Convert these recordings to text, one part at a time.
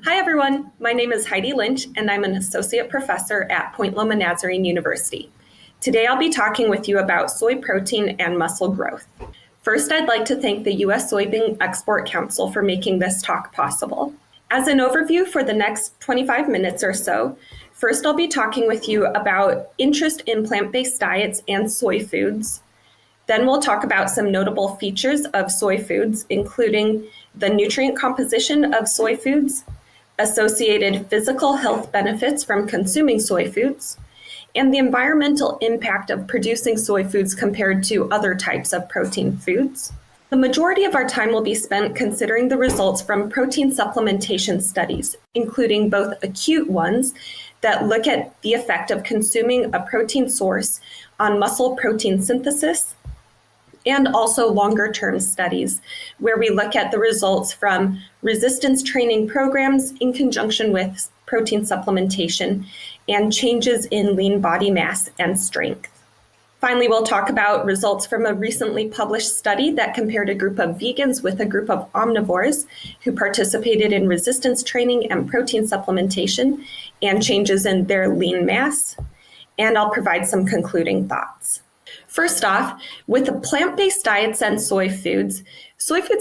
Hi everyone, my name is Heidi Lynch and I'm an associate professor at Point Loma Nazarene University. Today I'll be talking with you about soy protein and muscle growth. First, I'd like to thank the U.S. Soybean Export Council for making this talk possible. As an overview for the next 25 minutes or so, first I'll be talking with you about interest in plant-based diets and soy foods. Then we'll talk about some notable features of soy foods, including the nutrient composition of soy foods, associated physical health benefits from consuming soy foods, and the environmental impact of producing soy foods compared to other types of protein foods. The majority of our time will be spent considering the results from protein supplementation studies, including both acute ones that look at the effect of consuming a protein source on muscle protein synthesis, and also longer-term studies where we look at the results from resistance training programs in conjunction with protein supplementation and changes in lean body mass and strength. Finally, we'll talk about results from a recently published study that compared a group of vegans with a group of omnivores who participated in resistance training and protein supplementation and changes in their lean mass. And I'll provide some concluding thoughts. First off, with the plant-based diets and soy foods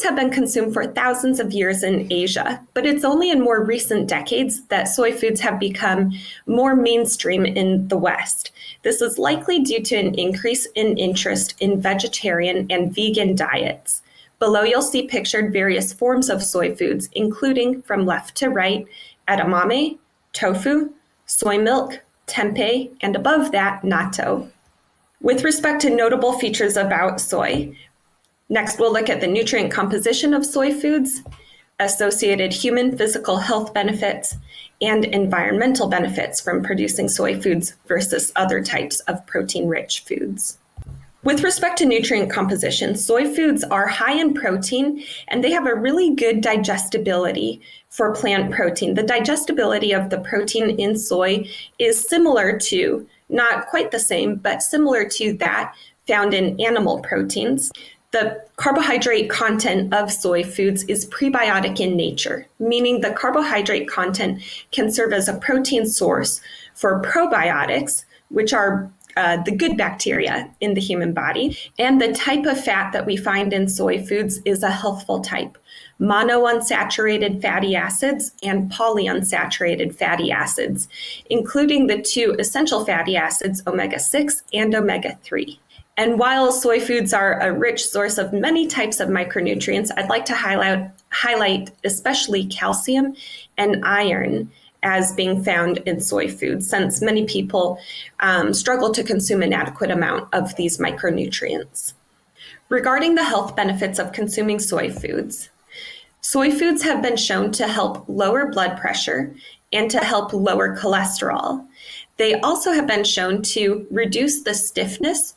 have been consumed for thousands of years in Asia, but it's only in more recent decades that soy foods have become more mainstream in the West. This is likely due to an increase in interest in vegetarian and vegan diets. Below, you'll see pictured various forms of soy foods, including from left to right, edamame, tofu, soy milk, tempeh, and above that, natto. With respect to notable features about soy, next we'll look at the nutrient composition of soy foods, associated human physical health benefits, and environmental benefits from producing soy foods versus other types of protein-rich foods. With respect to nutrient composition, soy foods are high in protein and they have a really good digestibility for plant protein. The digestibility of the protein in soy is similar to, not quite the same, but similar to that found in animal proteins. The carbohydrate content of soy foods is prebiotic in nature, meaning the carbohydrate content can serve as a protein source for probiotics, which are the good bacteria in the human body. And the type of fat that we find in soy foods is a healthful type: monounsaturated fatty acids and polyunsaturated fatty acids, including the two essential fatty acids, omega-6 and omega-3. And while soy foods are a rich source of many types of micronutrients, I'd like to highlight especially calcium and iron as being found in soy foods, since many people struggle to consume an adequate amount of these micronutrients. Regarding the health benefits of consuming soy foods have been shown to help lower blood pressure and to help lower cholesterol. They also have been shown to reduce the stiffness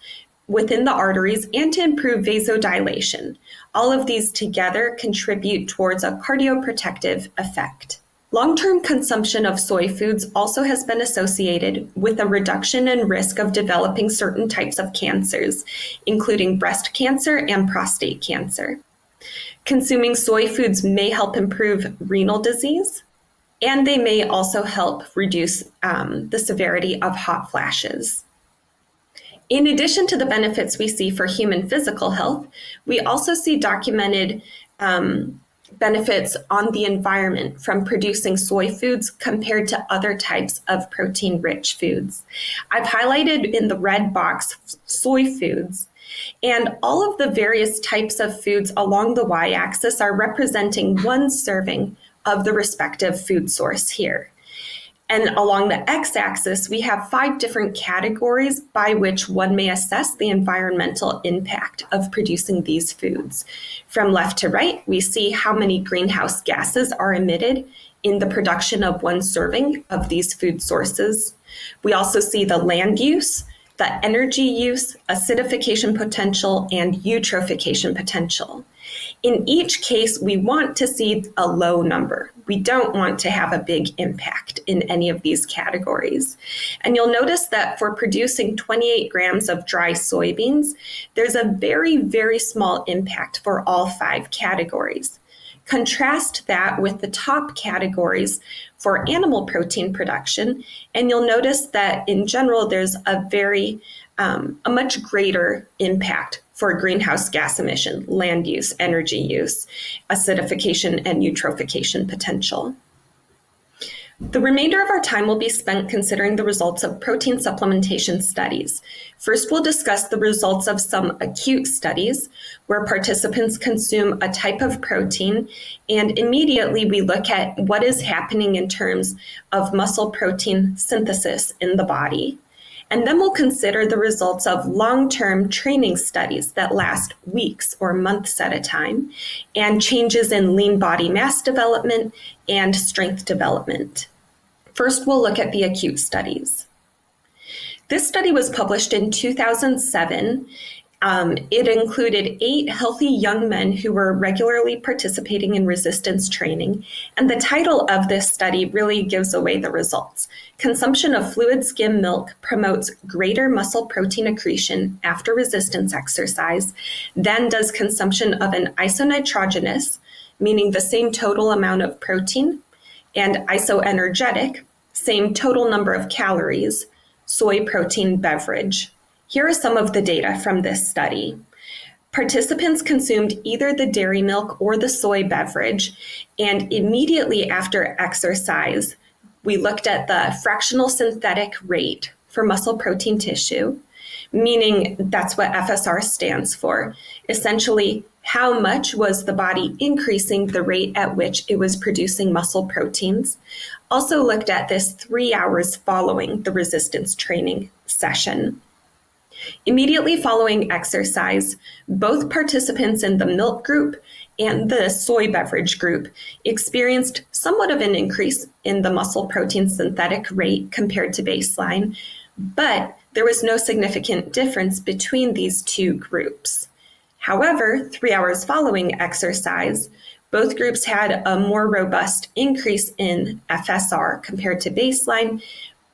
within the arteries and to improve vasodilation. All of these together contribute towards a cardioprotective effect. Long-term consumption of soy foods also has been associated with a reduction in risk of developing certain types of cancers, including breast cancer and prostate cancer. Consuming soy foods may help improve renal disease, and they may also help reduce the severity of hot flashes. In addition to the benefits we see for human physical health, we also see documented benefits on the environment from producing soy foods compared to other types of protein-rich foods. I've highlighted in the red box soy foods, and all of the various types of foods along the y-axis are representing one serving of the respective food source here. And along the x-axis, we have 5 different categories by which one may assess the environmental impact of producing these foods. From left to right, we see how many greenhouse gases are emitted in the production of one serving of these food sources. We also see the land use, the energy use, acidification potential, and eutrophication potential. In each case, we want to see a low number. We don't want to have a big impact in any of these categories. And you'll notice that for producing 28 grams of dry soybeans, there's a very, very small impact for all 5 categories. Contrast that with the top categories for animal protein production, and you'll notice that in general there's a much greater impact for greenhouse gas emission, land use, energy use, acidification, and eutrophication potential. The remainder of our time will be spent considering the results of protein supplementation studies. First, we'll discuss the results of some acute studies where participants consume a type of protein, and immediately we look at what is happening in terms of muscle protein synthesis in the body. And then we'll consider the results of long-term training studies that last weeks or months at a time, and changes in lean body mass development and strength development. First, we'll look at the acute studies. This study was published in 2007. It included 8 healthy young men who were regularly participating in resistance training, and the title of this study really gives away the results. Consumption of fluid skim milk promotes greater muscle protein accretion after resistance exercise than does consumption of an isonitrogenous, meaning the same total amount of protein, and isoenergetic, same total number of calories, soy protein beverage. Here are some of the data from this study. Participants consumed either the dairy milk or the soy beverage, and immediately after exercise, we looked at the fractional synthetic rate for muscle protein tissue, meaning that's what FSR stands for. Essentially, how much was the body increasing the rate at which it was producing muscle proteins. Also looked at this 3 hours following the resistance training session. Immediately following exercise, both participants in the milk group and the soy beverage group experienced somewhat of an increase in the muscle protein synthetic rate compared to baseline, but there was no significant difference between these two groups. However, 3 hours following exercise, both groups had a more robust increase in FSR compared to baseline,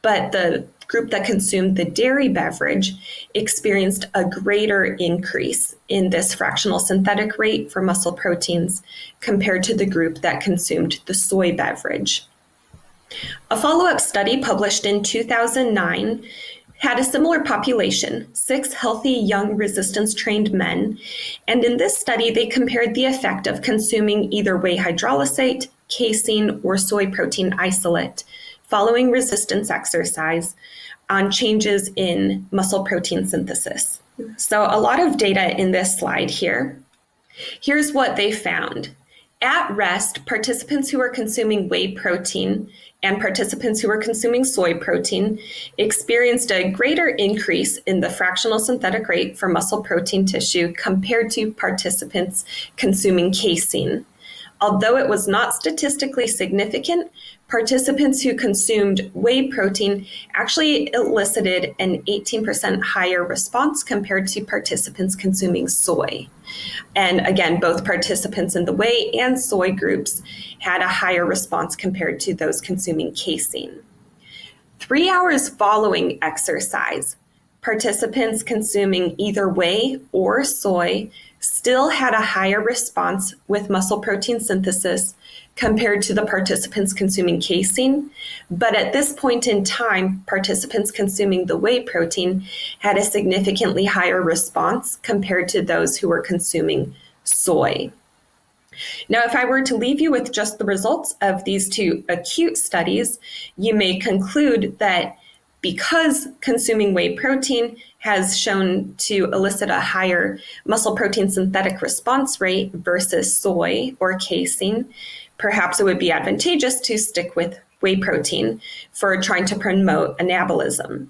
but the group that consumed the dairy beverage experienced a greater increase in this fractional synthetic rate for muscle proteins compared to the group that consumed the soy beverage. A follow-up study published in 2009 had a similar population, 6 healthy young resistance-trained men, and in this study they compared the effect of consuming either whey hydrolysate, casein, or soy protein isolate following resistance exercise on changes in muscle protein synthesis. So a lot of data in this slide here. Here's what they found. At rest, participants who were consuming whey protein and participants who were consuming soy protein experienced a greater increase in the fractional synthetic rate for muscle protein tissue compared to participants consuming casein. Although it was not statistically significant, participants who consumed whey protein actually elicited an 18% higher response compared to participants consuming soy. And again, both participants in the whey and soy groups had a higher response compared to those consuming casein. 3 hours following exercise, participants consuming either whey or soy still had a higher response with muscle protein synthesis compared to the participants consuming casein, but at this point in time, participants consuming the whey protein had a significantly higher response compared to those who were consuming soy. Now, if I were to leave you with just the results of these 2 acute studies, you may conclude that because consuming whey protein has shown to elicit a higher muscle protein synthetic response rate versus soy or casein, perhaps it would be advantageous to stick with whey protein for trying to promote anabolism.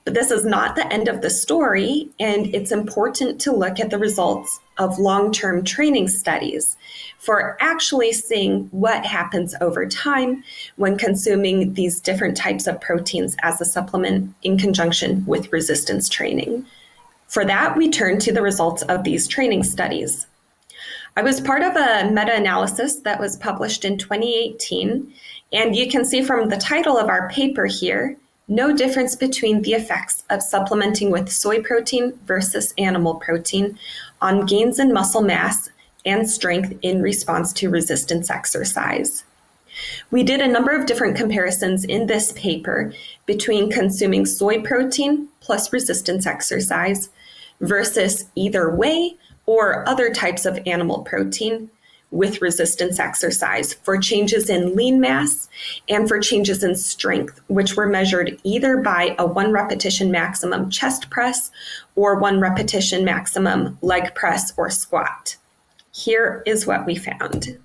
But this is not the end of the story, and it's important to look at the results of long-term training studies for actually seeing what happens over time when consuming these different types of proteins as a supplement in conjunction with resistance training. For that, we turn to the results of these training studies. I was part of a meta-analysis that was published in 2018, and you can see from the title of our paper here, no difference between the effects of supplementing with soy protein versus animal protein on gains in muscle mass and strength in response to resistance exercise. We did a number of different comparisons in this paper between consuming soy protein plus resistance exercise versus either whey or other types of animal protein with resistance exercise for changes in lean mass and for changes in strength, which were measured either by a 1 repetition maximum chest press or 1 repetition maximum leg press or squat. Here is what we found.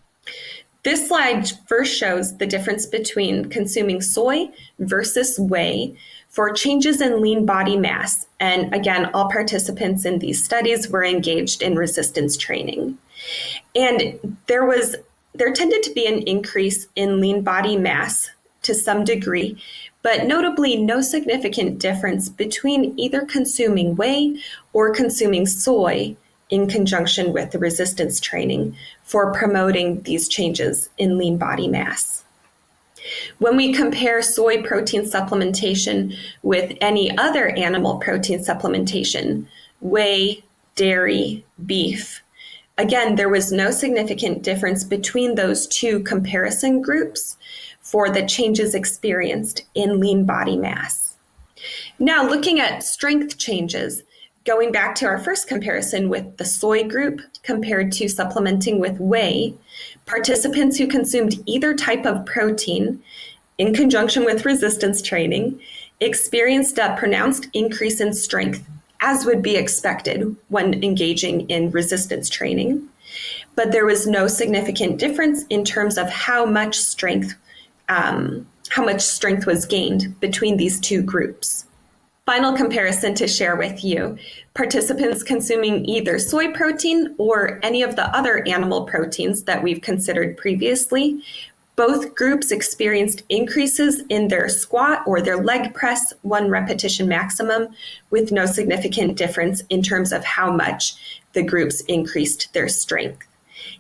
This slide first shows the difference between consuming soy versus whey for changes in lean body mass. And again, all participants in these studies were engaged in resistance training. And there tended to be an increase in lean body mass to some degree, but notably no significant difference between either consuming whey or consuming soy in conjunction with the resistance training for promoting these changes in lean body mass. When we compare soy protein supplementation with any other animal protein supplementation, whey, dairy, beef, again, there was no significant difference between those two comparison groups for the changes experienced in lean body mass. Now, looking at strength changes, going back to our first comparison with the soy group compared to supplementing with whey, participants who consumed either type of protein in conjunction with resistance training experienced a pronounced increase in strength, as would be expected when engaging in resistance training. But there was no significant difference in terms of how much strength was gained between these two groups. Final comparison to share with you. Participants consuming either soy protein or any of the other animal proteins that we've considered previously, both groups experienced increases in their squat or their leg press 1 repetition maximum with no significant difference in terms of how much the groups increased their strength.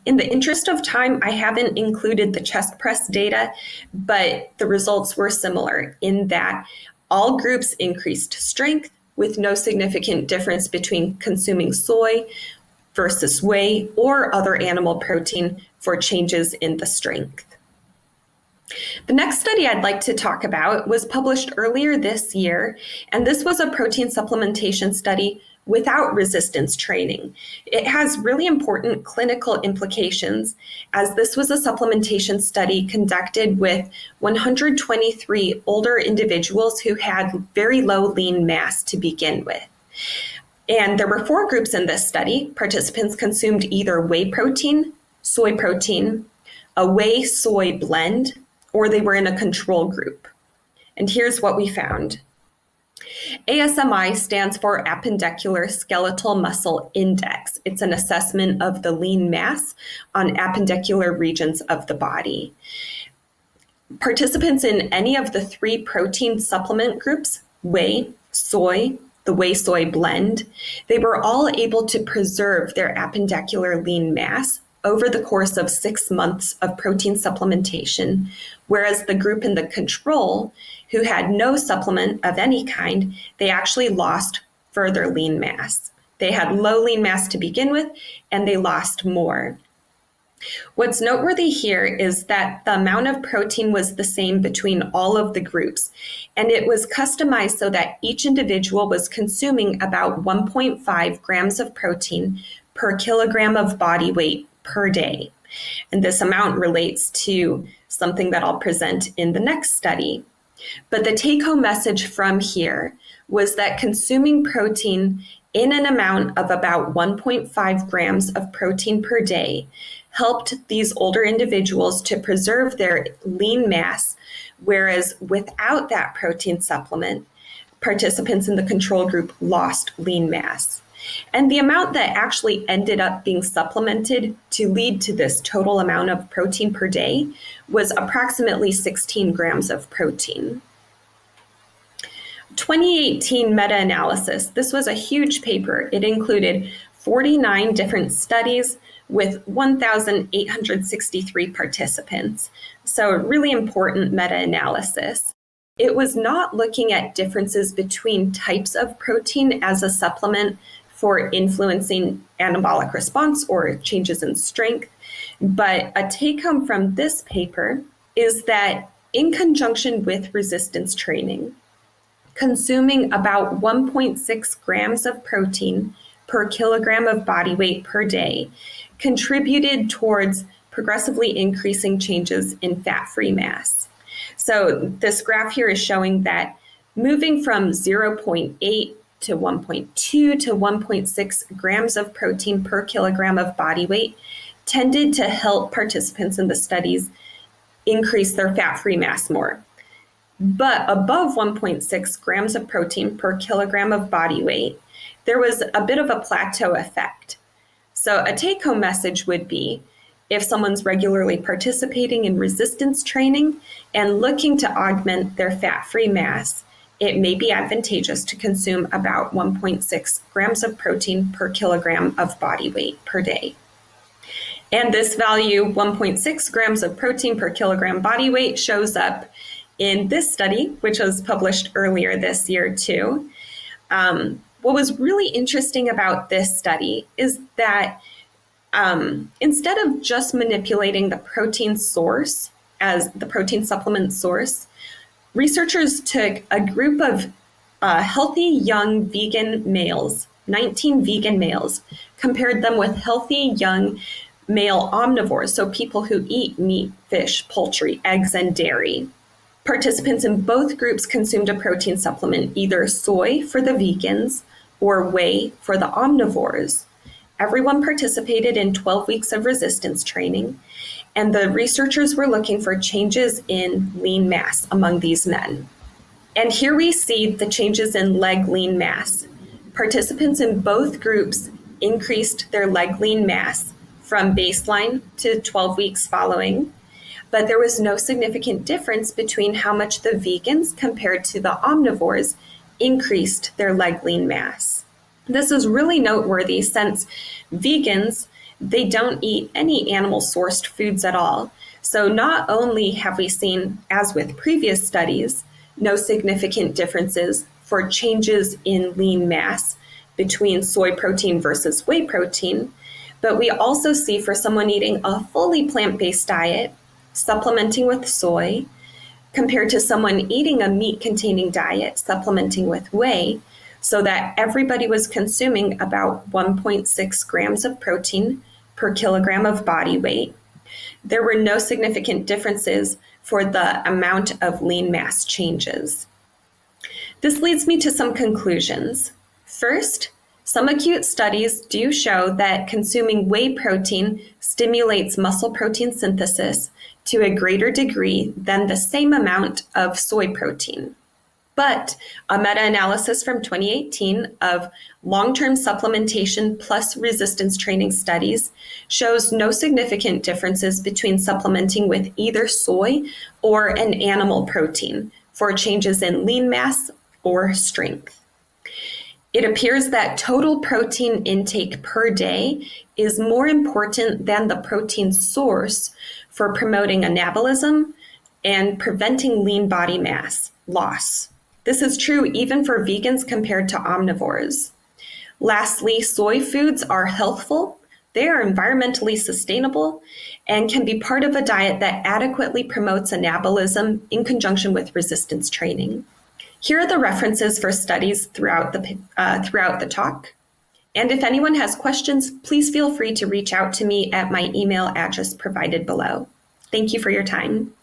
In the interest of time, I haven't included the chest press data, but the results were similar in that all groups increased strength with no significant difference between consuming soy versus whey or other animal protein for changes in the strength. The next study I'd like to talk about was published earlier this year, and this was a protein supplementation study without resistance training. It has really important clinical implications, as this was a supplementation study conducted with 123 older individuals who had very low lean mass to begin with. And there were 4 groups in this study. Participants consumed either whey protein, soy protein, a whey-soy blend, or they were in a control group. And here's what we found. ASMI stands for Appendicular Skeletal Muscle Index. It's an assessment of the lean mass on appendicular regions of the body. Participants in any of the 3 protein supplement groups, whey, soy, the whey-soy blend, they were all able to preserve their appendicular lean mass over the course of 6 months of protein supplementation, whereas the group in the control, who had no supplement of any kind, they actually lost further lean mass. They had low lean mass to begin with, and they lost more. What's noteworthy here is that the amount of protein was the same between all of the groups, and it was customized so that each individual was consuming about 1.5 grams of protein per kilogram of body weight per day. And this amount relates to something that I'll present in the next study. But the take-home message from here was that consuming protein in an amount of about 1.5 grams of protein per day helped these older individuals to preserve their lean mass, whereas without that protein supplement, participants in the control group lost lean mass. And the amount that actually ended up being supplemented to lead to this total amount of protein per day was approximately 16 grams of protein. 2018 meta-analysis. This was a huge paper. It included 49 different studies with 1,863 participants. So a really important meta-analysis. It was not looking at differences between types of protein as a supplement for influencing anabolic response or changes in strength. But a take-home from this paper is that in conjunction with resistance training, consuming about 1.6 grams of protein per kilogram of body weight per day contributed towards progressively increasing changes in fat-free mass. So this graph here is showing that moving from 0.8 to 1.2 to 1.6 grams of protein per kilogram of body weight tended to help participants in the studies increase their fat-free mass more. But above 1.6 grams of protein per kilogram of body weight, there was a bit of a plateau effect. So a take-home message would be, if someone's regularly participating in resistance training and looking to augment their fat-free mass, it may be advantageous to consume about 1.6 grams of protein per kilogram of body weight per day. And this value, 1.6 grams of protein per kilogram body weight, shows up in this study, which was published earlier this year too. What was really interesting about this study is that instead of just manipulating the protein source as the protein supplement source, researchers took a group of healthy young vegan males, 19 vegan males, compared them with healthy young male omnivores, so people who eat meat, fish, poultry, eggs, and dairy. Participants in both groups consumed a protein supplement, either soy for the vegans or whey for the omnivores. Everyone participated in 12 weeks of resistance training, and the researchers were looking for changes in lean mass among these men. And here we see the changes in leg lean mass. Participants in both groups increased their leg lean mass from baseline to 12 weeks following, but there was no significant difference between how much the vegans compared to the omnivores increased their leg lean mass. This is really noteworthy since vegans, they don't eat any animal-sourced foods at all. So not only have we seen, as with previous studies, no significant differences for changes in lean mass between soy protein versus whey protein, but we also see for someone eating a fully plant-based diet, supplementing with soy, compared to someone eating a meat-containing diet, supplementing with whey, so that everybody was consuming about 1.6 grams of protein per kilogram of body weight. There were no significant differences for the amount of lean mass changes. This leads me to some conclusions. First, some acute studies do show that consuming whey protein stimulates muscle protein synthesis to a greater degree than the same amount of soy protein. But a meta-analysis from 2018 of long-term supplementation plus resistance training studies shows no significant differences between supplementing with either soy or an animal protein for changes in lean mass or strength. It appears that total protein intake per day is more important than the protein source for promoting anabolism and preventing lean body mass loss. This is true even for vegans compared to omnivores. Lastly, soy foods are healthful, they are environmentally sustainable, and can be part of a diet that adequately promotes anabolism in conjunction with resistance training. Here are the references for studies throughout the talk. And if anyone has questions, please feel free to reach out to me at my email address provided below. Thank you for your time.